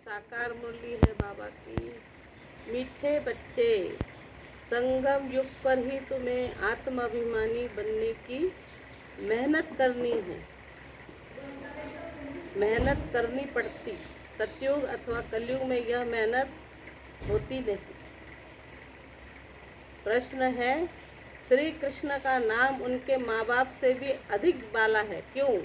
साकार मुरली है बाबा की। मीठे बच्चे, संगम युग पर ही तुम्हें आत्माभिमानी बनने की मेहनत करनी है। मेहनत करनी पड़ती। सतयुग अथवा कलयुग में यह मेहनत होती नहीं। प्रश्न है, श्री कृष्ण का नाम उनके माँ बाप से भी अधिक बाला है, क्यों?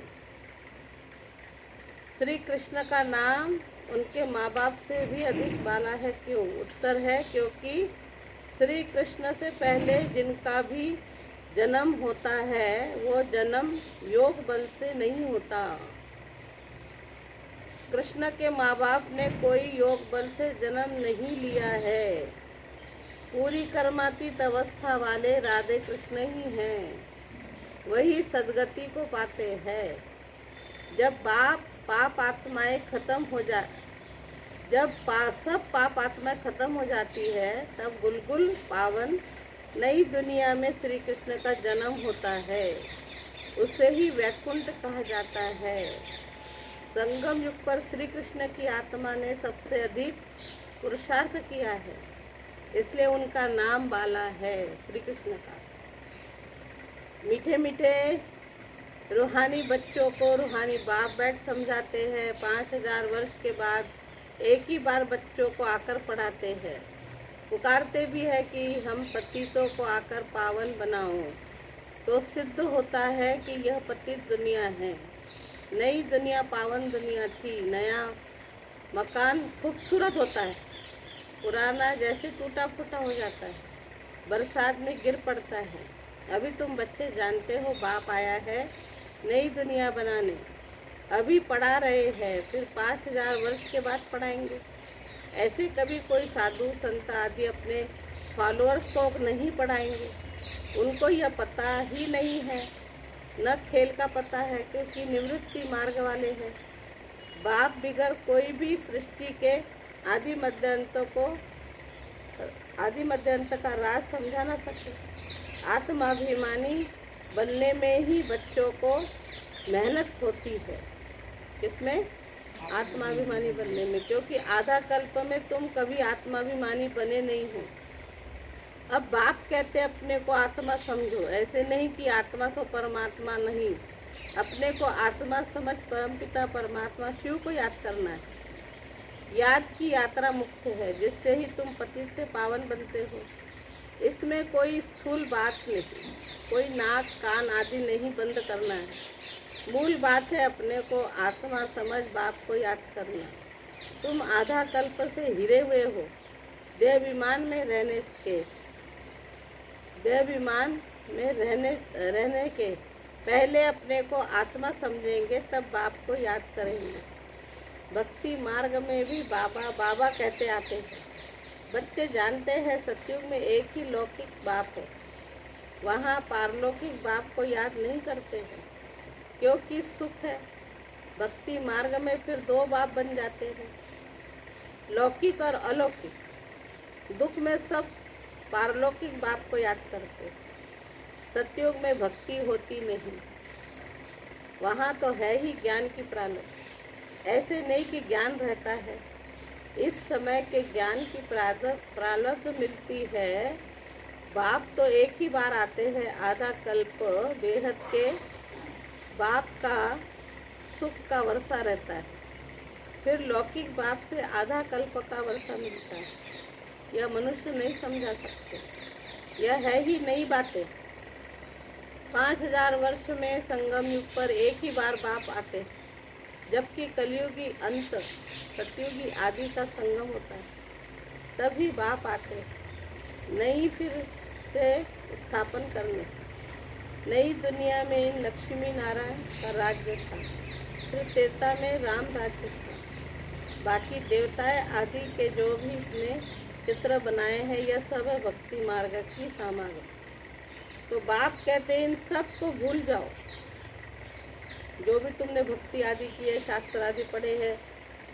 श्री कृष्ण का नाम उनके माँ बाप से भी अधिक बाला है, क्यों? उत्तर है, क्योंकि श्री कृष्ण से पहले जिनका भी जन्म होता है वो जन्म योग बल से नहीं होता। कृष्ण के माँ बाप ने कोई योग बल से जन्म नहीं लिया है। पूरी कर्मातीत अवस्था वाले राधे कृष्ण ही हैं। वही सदगति को पाते हैं। जब पाप आत्माएं खत्म हो सब पाप आत्माएं खत्म हो जाती है, तब गुलगुल पावन नई दुनिया में श्री कृष्ण का जन्म होता है। उसे ही वैकुंठ कहा जाता है। संगम युग पर श्री कृष्ण की आत्मा ने सबसे अधिक पुरुषार्थ किया है, इसलिए उनका नाम बाला है श्री कृष्ण का। मीठे मीठे रूहानी बच्चों को रूहानी बाप बैठ समझाते हैं। 5000 वर्ष के बाद एक ही बार बच्चों को आकर पढ़ाते हैं। पुकारते भी है कि हम पतितों को आकर पावन बनाओ। तो सिद्ध होता है कि यह पतित दुनिया है। नई दुनिया पावन दुनिया थी। नया मकान खूबसूरत होता है, पुराना जैसे टूटा फूटा हो जाता है, बरसात में गिर पड़ता है। अभी तुम बच्चे जानते हो बाप आया है नई दुनिया बनाने। अभी पढ़ा रहे हैं, फिर 5000 वर्ष के बाद पढ़ाएंगे। ऐसे कभी कोई साधु संत आदि अपने फॉलोअर्स को नहीं पढ़ाएंगे। उनको यह पता ही नहीं है, न खेल का पता है, क्योंकि निवृत्ति मार्ग वाले हैं। बाप बिगर कोई भी सृष्टि के आदि मध्य अंत का राज समझा ना सके। आत्माभिमानी बनने में ही बच्चों को मेहनत होती है। किसमें? आत्माभिमानी बनने में, क्योंकि आधा कल्प में तुम कभी आत्माभिमानी बने नहीं हो। अब बाप कहते अपने को आत्मा समझो, ऐसे नहीं कि आत्मा सो परमात्मा नहीं। अपने को आत्मा समझ परमपिता परमात्मा शिव को याद करना है। याद की यात्रा मुख्य है, जिससे ही तुम पतित से पावन बनते हो। इसमें कोई स्थूल बात नहीं, कोई नाक कान आदि नहीं बंद करना है। मूल बात है अपने को आत्मा समझ बाप को याद करना। तुम आधा कल्प से हिरे हुए हो। देह विमान में रहने के पहले अपने को आत्मा समझेंगे, तब बाप को याद करेंगे। भक्ति मार्ग में भी बाबा बाबा कहते आते हैं। बच्चे जानते हैं सतयुग में एक ही लौकिक बाप है। वहाँ पारलौकिक बाप को याद नहीं करते हैं, क्योंकि सुख है। भक्ति मार्ग में फिर 2 बाप बन जाते हैं, लौकिक और अलौकिक। दुख में सब पारलौकिक बाप को याद करते हैं। सतयुग में भक्ति होती नहीं, वहाँ तो है ही ज्ञान की प्रारब्ध। ऐसे नहीं कि ज्ञान रहता है। इस समय के ज्ञान की प्रारब्ध मिलती है। बाप तो एक ही बार आते हैं। आधा कल्प बेहद के बाप का सुख का वर्षा रहता है, फिर लौकिक बाप से आधा कल्प का वर्षा मिलता है। यह मनुष्य नहीं समझा सकते। यह है ही नई बातें। 5000 वर्ष में संगम युग पर एक ही बार बाप आते, जबकि कलयुगी अंत सतयुगी आदि का संगम होता है। तभी बाप आते नई फिर से स्थापन करने। नई दुनिया में इन लक्ष्मी नारायण का राज्य था, फिर त्रेता में राम राज्य था। बाकी देवताएं आदि के जो भी इसने चित्र बनाए हैं, यह सब है भक्ति मार्ग की सामग्री। तो बाप कहते हैं इन सब को भूल जाओ। जो भी तुमने भक्ति आदि की है, शास्त्र आदि पढ़े हैं,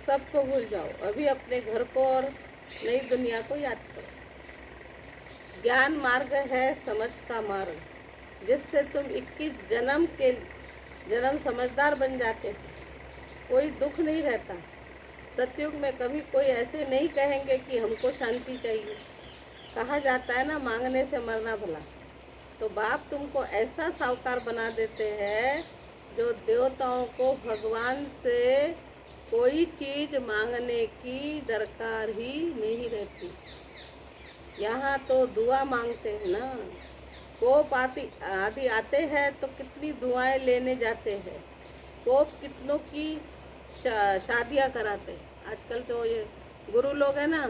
सबको भूल जाओ। अभी अपने घर को और नई दुनिया को याद करो। ज्ञान मार्ग है समझ का मार्ग, जिससे तुम 21 जन्म समझदार बन जाते हो। कोई दुख नहीं रहता। सतयुग में कभी कोई ऐसे नहीं कहेंगे कि हमको शांति चाहिए। कहा जाता है ना, मांगने से मरना भला। तो बाप तुमको ऐसा साहूकार बना देते हैं जो देवताओं को भगवान से कोई चीज़ मांगने की दरकार ही नहीं रहती। यहाँ तो दुआ मांगते हैं ना। कोप आदि आते हैं तो कितनी दुआएं लेने जाते हैं। कोप कितनों की शादियाँ कराते हैं। आजकल तो ये गुरु लोग हैं ना,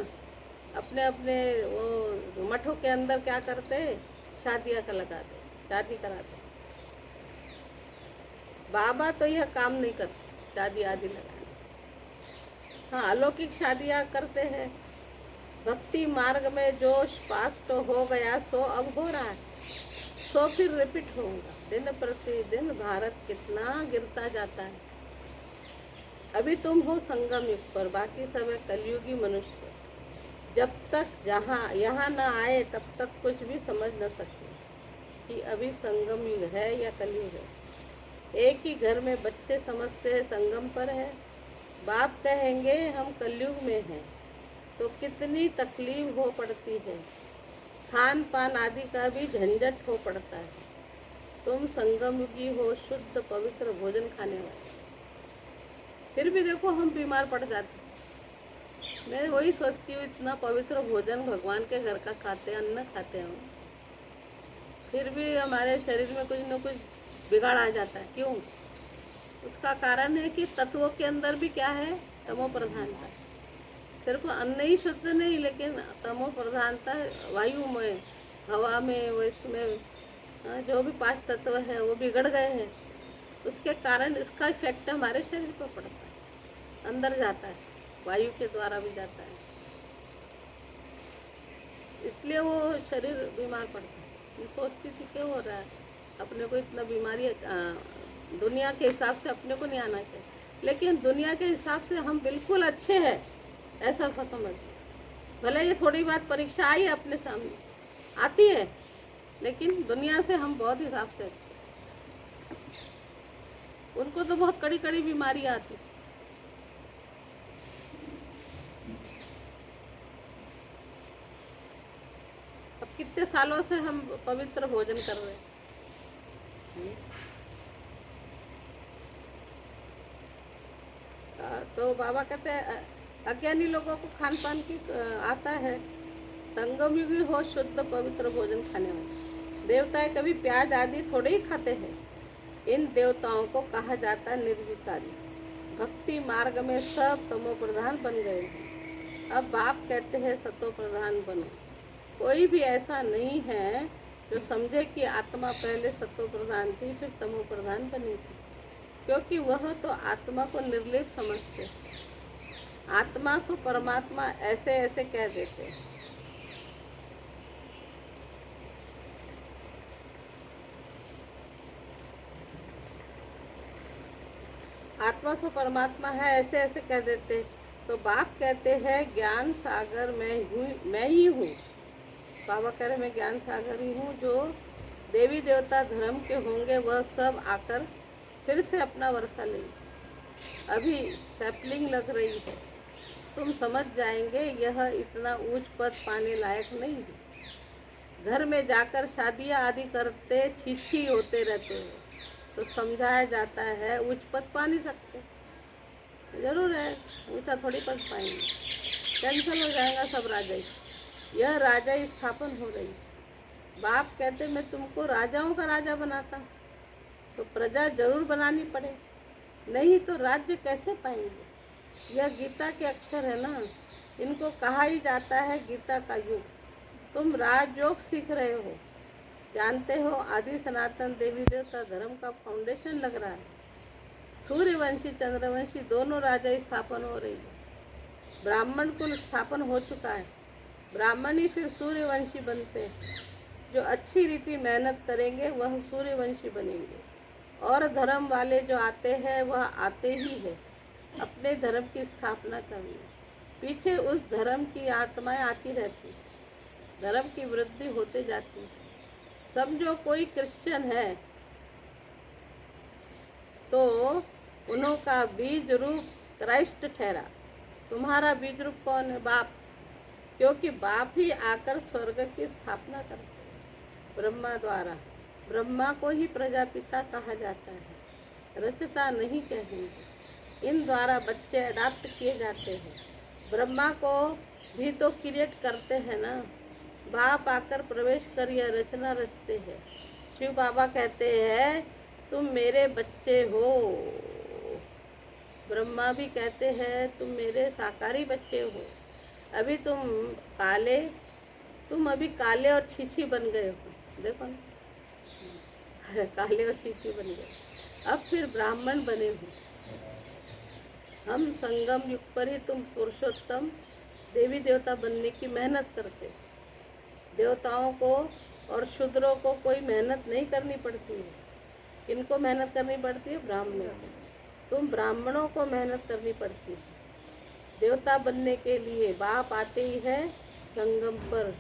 अपने अपने वो मठों के अंदर क्या करते हैं, शादियाँ का लगाते, शादी कराते। बाबा तो यह काम नहीं करते, शादी आदि लगाने। हाँ, अलौकिक शादियाँ करते हैं। भक्ति मार्ग में जो पास तो हो गया सो अब हो रहा है, सो फिर रिपीट होगा। दिन प्रतिदिन भारत कितना गिरता जाता है। अभी तुम हो संगम युग पर, बाकी समय कलयुगी मनुष्य। जब तक यहाँ न आए तब तक कुछ भी समझ न सकते कि अभी संगम युग है या कलयुग है। एक ही घर में बच्चे समझते हैं संगम पर है, बाप कहेंगे हम कलयुग में हैं, तो कितनी तकलीफ हो पड़ती है। खान पान आदि का भी झंझट हो पड़ता है। तुम संगम युगी हो, शुद्ध पवित्र भोजन खाने वाले, फिर भी देखो हम बीमार पड़ जाते। मैं वही सोचती हूँ, इतना पवित्र भोजन भगवान के घर का खाते हैं, अन्न खाते हैं, फिर भी हमारे शरीर में कुछ न कुछ बिगाड़ आ जाता है। क्यों? उसका कारण है कि तत्वों के अंदर भी क्या है, तमो प्रधानता। सिर्फ अन्न ही शुद्ध नहीं, लेकिन तमो प्रधानता वायु में, हवा में, वो इसमें जो भी 5 तत्व है वो बिगड़ गए हैं। उसके कारण इसका इफेक्ट हमारे शरीर पर पड़ता है, अंदर जाता है, वायु के द्वारा भी जाता है, इसलिए वो शरीर बीमार पड़ता है। मैं सोचती थी क्यों हो रहा है, अपने को इतना बीमारी दुनिया के हिसाब से अपने को नहीं आना चाहिए, लेकिन दुनिया के हिसाब से हम बिल्कुल अच्छे हैं, ऐसा समझ। भले ये थोड़ी बात परीक्षा आई है अपने सामने आती है, लेकिन दुनिया से हम बहुत हिसाब से अच्छे। उनको तो बहुत कड़ी कड़ी बीमारी आती। अब कितने सालों से हम पवित्र भोजन कर रहे हैं। तो बाबा कहते हैं अज्ञानी लोगों को खान पान की आता है। संगम युगी हो, शुद्ध पवित्र भोजन खाने वाले। देवताएं कभी प्याज आदि थोड़े ही खाते हैं। इन देवताओं को कहा जाता है निर्विकारी। भक्ति मार्ग में सब तमो प्रधान बन गए हैं। अब बाप कहते हैं सतो प्रधान बनो। कोई भी ऐसा नहीं है जो समझे कि आत्मा पहले सतो प्रधान थी फिर तमो प्रधान बनी थी, क्योंकि वह तो आत्मा को निर्लेप समझते। आत्मा सो परमात्मा ऐसे ऐसे कह देते। आत्मा सो परमात्मा है ऐसे ऐसे कह देते। तो बाप कहते हैं ज्ञान सागर मैं ही हूँ। बाबा कह रहे मैं ज्ञान सागर ही हूँ। जो देवी देवता धर्म के होंगे वह सब आकर फिर से अपना वर्षा लेंगे। अभी सैपलिंग लग रही है, तुम समझ जाएंगे यह इतना ऊंच पद पाने लायक नहीं है। घर में जाकर शादियाँ आदि करते छीछी होते रहते हैं, तो समझाया जाता है उच्च पद पा नहीं सकते। जरूर है, ऊंचा थोड़ी पद पाएंगे, कैंसल हो जाएगा सब राजाई। यह राजाई स्थापन हो रही। बाप कहते मैं तुमको राजाओं का राजा बनाता, तो प्रजा जरूर बनानी पड़े, नहीं तो राज्य कैसे पाएंगे। यह गीता के अक्षर है ना, इनको कहा ही जाता है गीता का युग। तुम राजयोग सीख रहे हो, जानते हो आदि सनातन देवी देवता धर्म का फाउंडेशन लग रहा है। सूर्यवंशी चंद्रवंशी दोनों राजा स्थापन हो रही है। ब्राह्मण कुल स्थापन हो चुका है, ब्राह्मण ही फिर सूर्यवंशी बनते हैं। जो अच्छी रीति मेहनत करेंगे वह सूर्यवंशी बनेंगे, और धर्म वाले जो आते हैं वह आते ही है अपने धर्म की स्थापना करने। पीछे उस धर्म की आत्माएं आती रहती, धर्म की वृद्धि होते जाती। समझो कोई क्रिश्चियन है तो उन्हों का बीज रूप क्राइस्ट ठहरा, तुम्हारा बीज रूप कौन है? बाप। क्योंकि बाप ही आकर स्वर्ग की स्थापना करते हैं ब्रह्मा द्वारा। ब्रह्मा को ही प्रजापिता कहा जाता है, रचता नहीं कहेंगे। इन द्वारा बच्चे अडाप्ट किए जाते हैं। ब्रह्मा को भी तो क्रिएट करते हैं ना। बाप आकर प्रवेश कर यह रचना रचते हैं। शिव बाबा कहते हैं तुम मेरे बच्चे हो। ब्रह्मा भी कहते हैं तुम मेरे साकारी बच्चे हो। अभी तुम अभी काले और छीछी बन गए हो, देखो ना। काले और छीछी बन गए, अब फिर ब्राह्मण बने हो। हम संगम युग पर ही तुम पुरुषोत्तम देवी देवता बनने की मेहनत करते। देवताओं को और शूद्रों को कोई मेहनत नहीं करनी पड़ती है। किनको मेहनत करनी पड़ती है? ब्राह्मणों को। तुम ब्राह्मणों को मेहनत करनी पड़ती है देवता बनने के लिए। बाप आते ही है संगम पर।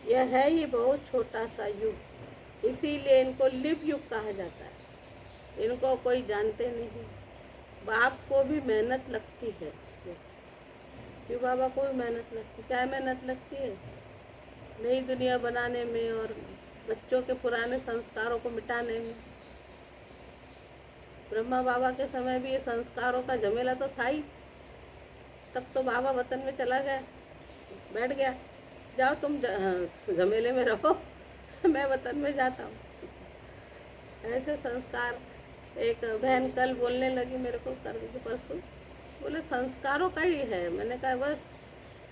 यह है ही बहुत छोटा सा युग, इसीलिए इनको लिप युग कहा जाता है। इनको कोई जानते नहीं। बाप को भी मेहनत लगती है। शिव बाबा को भी मेहनत लगती। क्या मेहनत लगती है? नई दुनिया बनाने में और बच्चों के पुराने संस्कारों को मिटाने में। ब्रह्मा बाबा के समय भी ये संस्कारों का झमेला तो था ही। तब तो बाबा वतन में चला गया, बैठ गया, जाओ तुम झमेले में रहो, मैं वतन में जाता हूँ। ऐसे संस्कार। एक बहन कल बोलने लगी मेरे को, कर दी परसों, बोले संस्कारों का ही है। मैंने कहा बस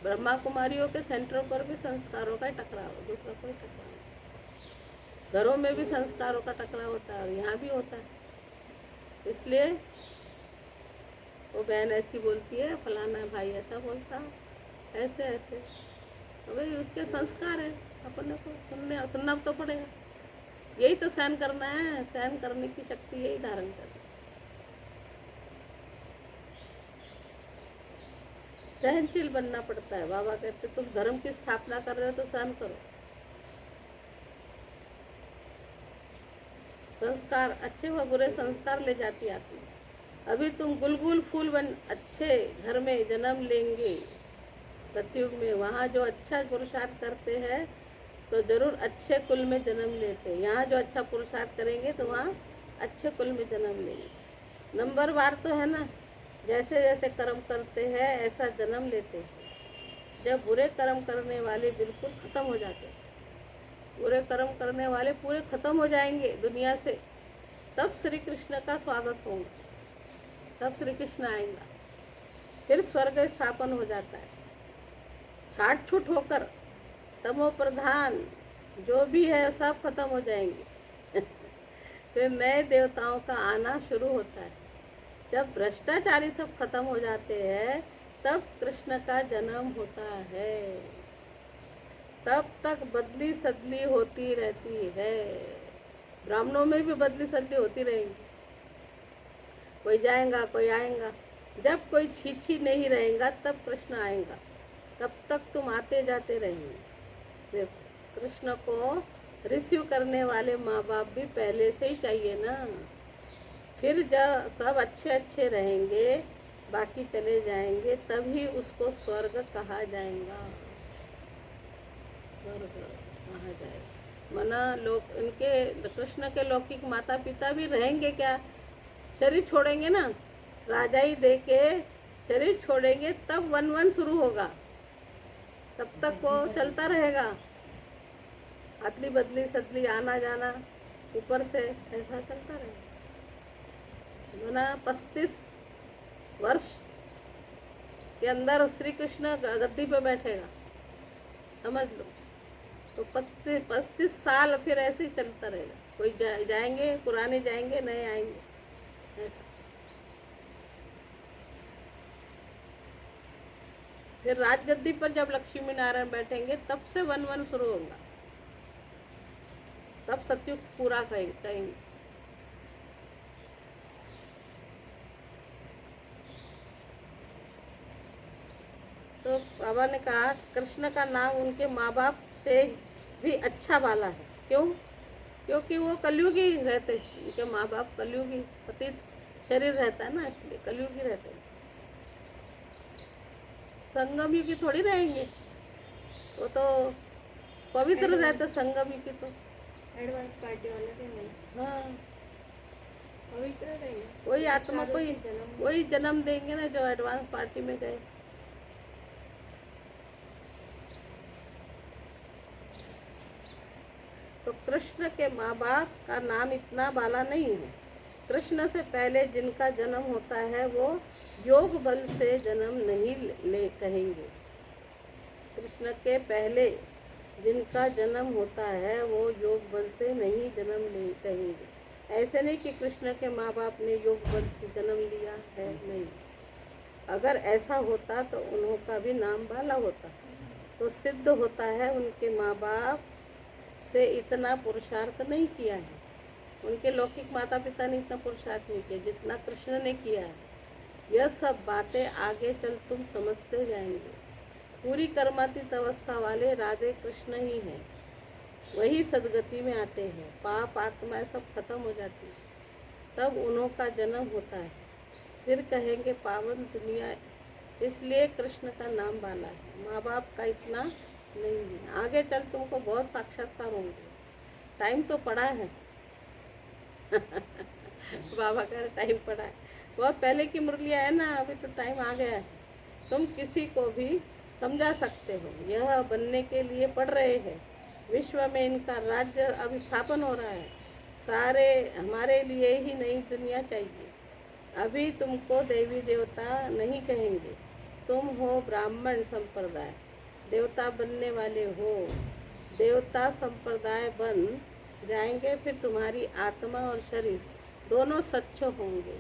ब्रह्मा कुमारियों के सेंटरों पर भी संस्कारों का ही टकराव, दूसरा कोई टकराव नहीं। घरों में भी संस्कारों का टकराव होता है और यहाँ भी होता है। इसलिए वो बहन ऐसी बोलती है, फलाना भाई ऐसा बोलता, ऐसे ऐसे। तो भाई उसके संस्कार है, अपन को सुनना तो पड़ेगा। यही तो सहन करना है। सहन करने की शक्ति यही धारण करना। सहनशील बनना पड़ता है। बाबा कहते तुम धर्म की स्थापना कर रहे हो तो सहन करो। संस्कार अच्छे व बुरे संस्कार ले जाती आती है। अभी तुम गुलगुल फूल बन अच्छे घर में जन्म लेंगे सतयुग में। वहाँ जो अच्छा पुरुषार्थ करते हैं तो जरूर अच्छे कुल में जन्म लेते हैं। यहाँ जो अच्छा पुरुषार्थ करेंगे तो वहाँ अच्छे कुल में जन्म लेंगे। नंबरवार तो है ना, जैसे जैसे कर्म करते हैं ऐसा जन्म लेते हैं। जब बुरे कर्म करने वाले बिल्कुल ख़त्म हो जाते हैं, बुरे कर्म करने वाले पूरे ख़त्म हो जाएंगे दुनिया से, तब श्री कृष्ण का स्वागत होगा। तब श्री कृष्ण आएगा, फिर स्वर्ग स्थापन हो जाता है। छाट छूट होकर तमो प्रधान जो भी है सब खत्म हो जाएंगे। फिर नए देवताओं का आना शुरू होता है। जब भ्रष्टाचारी सब खत्म हो जाते हैं तब कृष्ण का जन्म होता है। तब तक बदली सदली होती रहती है। ब्राह्मणों में भी बदली सदली होती रहेगी। कोई जाएगा कोई आएगा। जब कोई छीछी नहीं रहेगा तब कृष्ण आएगा। तब तक तुम आते जाते रहेंगे। देखो, कृष्ण को रिसीव करने वाले माँ बाप भी पहले से ही चाहिए ना। फिर जब सब अच्छे अच्छे रहेंगे, बाकी चले जाएंगे, तभी उसको स्वर्ग कहा जाएगा। स्वर्ग कहा जाएगा। मना लोग इनके कृष्ण के लौकिक माता पिता भी रहेंगे क्या? शरीर छोड़ेंगे ना, राजाई दे के शरीर छोड़ेंगे, तब वन शुरू होगा। तब तक वो चलता रहेगा। अदली बदली सदली आना जाना ऊपर से ऐसा चलता रहेगा। मना 35 वर्ष के अंदर श्री कृष्ण गद्दी पे बैठेगा, समझ लो। तो 35 साल फिर ऐसे ही चलता रहेगा। कोई जाएंगे, पुराने जाएंगे, नए आएंगे, ऐसा। फिर राजगद्दी पर जब लक्ष्मी नारायण बैठेंगे तब से वन शुरू होगा। तब सतयुग पूरा कहेंगे। तो बाबा ने कहा कृष्ण का नाम उनके माँ बाप से भी अच्छा वाला है। क्यों? क्योंकि वो कलयुगी रहते। उनके माँ बाप कलयुगी, पतित शरीर रहता है ना, इसलिए कलयुगी रहते हैं। संगम युगी थोड़ी रहेंगे, वो तो पवित्र रहते संगम युगी तो। एडवांस पार्टी वाले के नहीं, हाँ, पवित्र रहेंगे। वही आत्मा को ही जन्म वही जन्म देंगे ना जो एडवांस पार्टी में गए। तो कृष्ण के माँ बाप का नाम इतना बाला नहीं है। कृष्ण से पहले जिनका जन्म होता है वो योग बल से जन्म नहीं ले कहेंगे। कृष्ण के पहले जिनका जन्म होता है वो योग बल से नहीं जन्म ले कहेंगे। ऐसे नहीं कि कृष्ण के माँ बाप ने योग बल से जन्म लिया है, नहीं। अगर ऐसा होता तो उनका भी नाम बाला होता। तो सिद्ध होता है उनके माँ बाप से इतना पुरुषार्थ नहीं किया है, उनके लौकिक माता पिता ने इतना पुरुषार्थ नहीं किया जितना कृष्ण ने किया है। यह सब बातें आगे चल तुम समझते जाएंगे। पूरी कर्मातीत अवस्था वाले राधे कृष्ण ही हैं, वही सदगति में आते हैं। पाप आत्माएं सब खत्म हो जाती है, तब उन्हों का जन्म होता है। फिर कहेंगे पावन दुनिया, इसलिए कृष्ण का नाम बाला है। माँ बाप का इतना नहीं है, आगे चल तुमको बहुत साक्षात्कार होंगे। टाइम तो पड़ा है बाबा कह रहे टाइम पड़ा है, बहुत पहले की मुरलियाँ है ना, अभी तो टाइम आ गया है। तुम किसी को भी समझा सकते हो, यह बनने के लिए पढ़ रहे हैं। विश्व में इनका राज्य अब स्थापन हो रहा है। सारे हमारे लिए ही नई दुनिया चाहिए। अभी तुमको देवी देवता नहीं कहेंगे, तुम हो ब्राह्मण संप्रदाय, देवता बनने वाले हो। देवता संप्रदाय बन जाएंगे, फिर तुम्हारी आत्मा और शरीर दोनों स्वच्छ होंगे।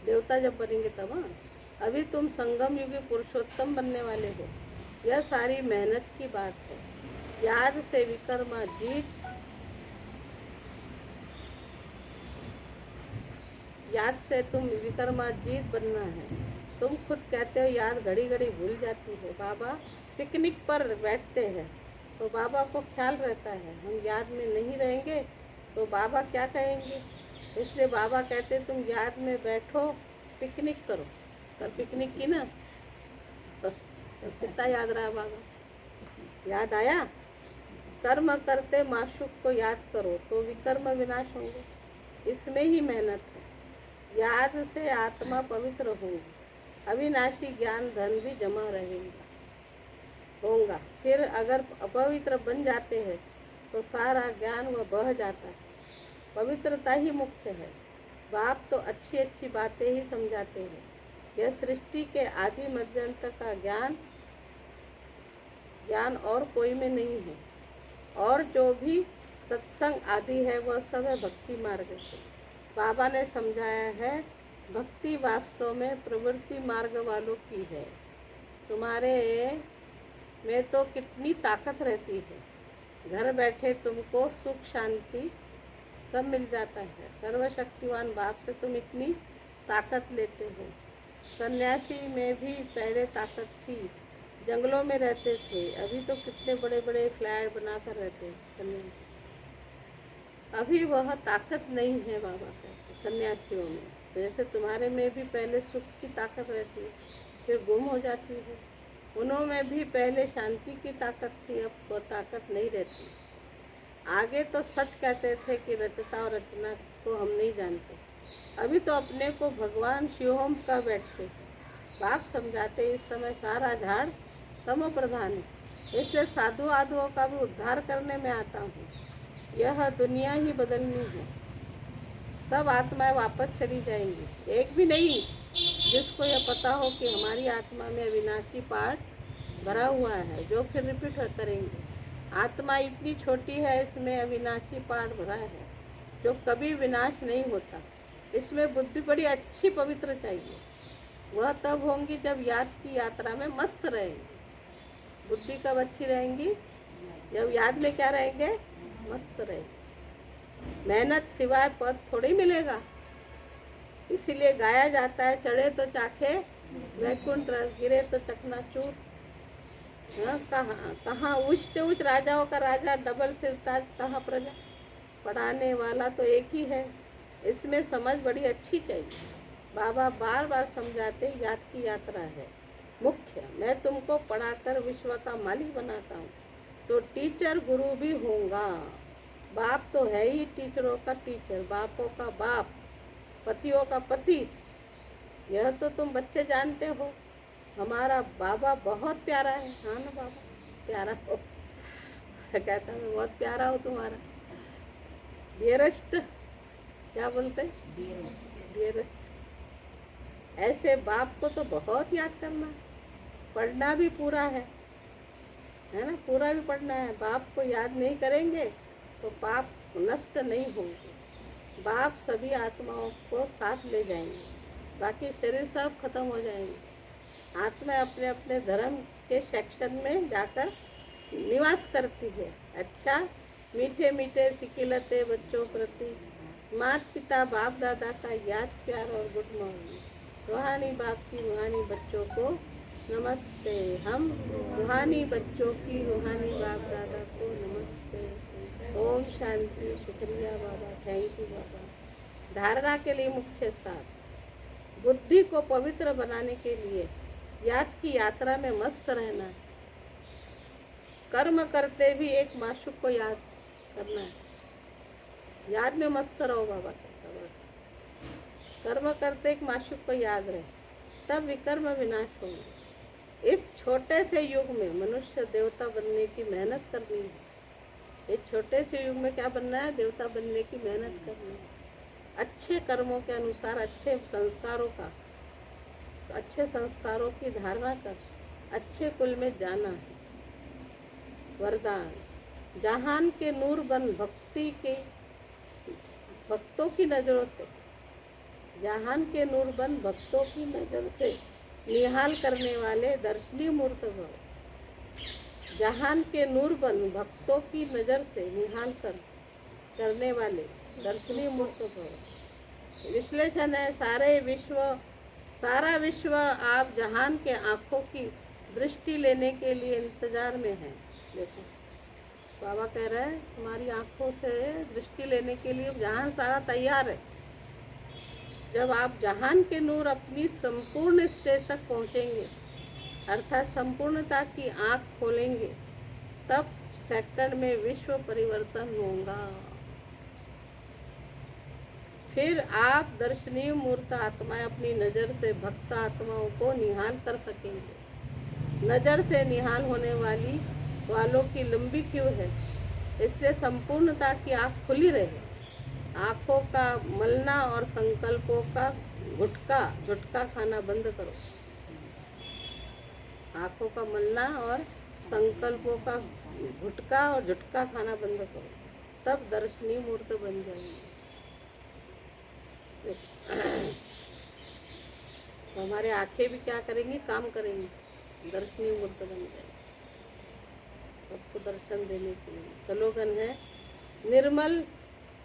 देवता जब बनेंगे तब। हाँ, अभी तुम संगम युगी पुरुषोत्तम बनने वाले हो। यह सारी मेहनत की बात है। याद से विक्रमाजीत, याद से तुम विक्रमाजीत बनना है। तुम खुद कहते हो याद घड़ी घड़ी भूल जाती है। बाबा पिकनिक पर बैठते हैं तो बाबा को ख्याल रहता है हम याद में नहीं रहेंगे तो बाबा क्या कहेंगे। इसलिए बाबा कहते तुम याद में बैठो, पिकनिक करो। कल पिकनिक की ना, तो कितना याद रहा बाबा, याद आया। कर्म करते माशुक को याद करो तो विकर्म विनाश होंगे। इसमें ही मेहनत है। याद से आत्मा पवित्र होगी, अविनाशी ज्ञान धन भी जमा रहेगा होगा। फिर अगर अपवित्र बन जाते हैं तो सारा ज्ञान वह बह जाता है। पवित्रता ही मुक्त है। बाप तो अच्छी अच्छी बातें ही समझाते हैं। यह सृष्टि के आदि मध्यंत का ज्ञान और कोई में नहीं है। और जो भी सत्संग आदि है वह सब है भक्ति मार्ग से। बाबा ने समझाया है भक्ति वास्तव में प्रवृत्ति मार्ग वालों की है। तुम्हारे में तो कितनी ताकत रहती है, घर बैठे तुमको सुख शांति सब मिल जाता है। सर्वशक्तिवान बाप से तुम इतनी ताकत लेते हो। सन्यासी में भी पहले ताकत थी, जंगलों में रहते थे, अभी तो कितने बड़े बड़े फ्लैट बनाकर रहते हैं सन्यासी। अभी वह ताकत नहीं है बाबा कहते सन्यासियों में। जैसे तुम्हारे में भी पहले सुख की ताकत रहती है, फिर गुम हो जाती है। उन्होंने भी पहले शांति की ताकत थी, अब वो ताकत नहीं रहती। आगे तो सच कहते थे कि रचता और रचना को हम नहीं जानते, अभी तो अपने को भगवान शिवोम का बैठते। बाप समझाते इस समय सारा झाड़ तमो प्रधान है, इसलिए साधु आधुओं का भी उद्धार करने में आता हूँ। यह दुनिया ही बदलनी है, सब आत्माएं वापस चली जाएंगी, एक भी नहीं जिसको यह पता हो कि हमारी आत्मा में अविनाशी पार्ट भरा हुआ है जो फिर रिपीट करेंगे। आत्मा इतनी छोटी है, इसमें अविनाशी पार्ट भरा है जो कभी विनाश नहीं होता। इसमें बुद्धि बड़ी अच्छी पवित्र चाहिए, वह तब होंगी जब याद की यात्रा में मस्त रहेंगी। बुद्धि कब अच्छी रहेंगी, जब याद में क्या रहेंगे, मस्त रहेंगे। मेहनत सिवाय पद थोड़ी मिलेगा, इसीलिए गाया जाता है चढ़े तो चाखे वैकुंठ रस, गिरे तो चकनाचूर। कहाँ ऊंचते ऊंच राजाओं का राजा, डबल सिरताज कहाँ प्रजा। पढ़ाने वाला तो एक ही है, इसमें समझ बड़ी अच्छी चाहिए। बाबा बार बार समझाते याद की यात्रा है, मुख्य, मैं तुमको पढ़ाकर विश्व का मालिक बनाता हूँ, तो टीचर गुरु भी होगा। बाप तो है ही टीचरों का टीचर, बापों का बाप, पतियों का पति। यह तो तुम बच्चे जानते हो। हमारा बाबा बहुत प्यारा है। हाँ ना बाबा, प्यारा हो। कहता मैं बहुत प्यारा हूँ तुम्हारा। डियरेस्ट, क्या बोलते हैं, डियरेस्ट। ऐसे बाप को तो बहुत याद करना है, पढ़ना भी पूरा है ना, पूरा भी पढ़ना है। बाप को याद नहीं करेंगे तो पाप नष्ट नहीं होंगे। बाप सभी आत्माओं को साथ ले जाएंगे, बाकी शरीर सब खत्म हो जाएंगे। आत्मा अपने अपने धर्म के सेक्शन में जाकर निवास करती है। अच्छा, मीठे मीठे सिकिलते बच्चों प्रति माता पिता बाप दादा का याद प्यार और गुड मॉर्निंग। रूहानी बाप की रूहानी बच्चों को नमस्ते। हम रूहानी बच्चों की रूहानी बाप दादा को नमस्ते। ओम शांति। शुक्रिया बाबा, थैंक यू बाबा। धारणा के लिए मुख्य सार, बुद्धि को पवित्र बनाने के लिए याद की यात्रा में मस्त रहना है। कर्म करते भी एक माशूक को याद करना है। याद में मस्त रहो बाबा कहता है। कर्म करते एक माशूक को याद रहे, तब विकर्म विनाश होंगे। इस छोटे से युग में मनुष्य देवता बनने की मेहनत करनी है। इस छोटे से युग में क्या बनना है, देवता बनने की मेहनत करनी है। अच्छे कर्मों के अनुसार अच्छे संस्कारों की धारणा कर अच्छे कुल में जाना है। वरदान, जहान के नूर बन भक्तों की नजरों से, जहान के नूर बन भक्तों की नजर से निहाल करने वाले दर्शनीय मूर्त भव। जहान के नूर बन भक्तों की नजर से निहाल करने वाले दर्शनीय मूर्त भव। विश्लेषण है, सारा विश्व आप जहान के आँखों की दृष्टि लेने के लिए इंतजार में है। देखो बाबा कह रहे हैं तुम्हारी आँखों से दृष्टि लेने के लिए जहान सारा तैयार है। जब आप जहान के नूर अपनी संपूर्ण स्टेज तक पहुँचेंगे, अर्थात संपूर्णता की आँख खोलेंगे, तब सेकंड में विश्व परिवर्तन होगा। फिर आप दर्शनीय मूर्त आत्माएं अपनी नज़र से भक्त आत्माओं को निहाल कर सकेंगे। नज़र से निहाल होने वालों की लंबी क्यू है, इसलिए संपूर्णता की आँख खुली रहे। आँखों का मलना और संकल्पों का झुटका खाना बंद करो। आँखों का मलना और संकल्पों का झुटका खाना बंद करो, तब दर्शनीय मूर्त बन जाएंगे। तो हमारे आंखें भी क्या करेंगी, काम करेंगी, दर्शनीय मूर्त बन जाएंगे सबको दर्शन देने के लिए। स्लोगन है,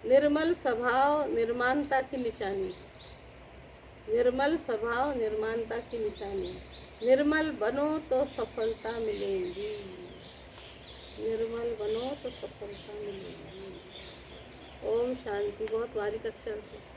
निर्मल स्वभाव निर्माणता की निशानी। निर्मल स्वभाव निर्माणता की निशानी। निर्मल बनो तो सफलता मिलेगी। निर्मल बनो तो सफलता मिलेगी। ओम शांति। बहुत बारीक अक्षर से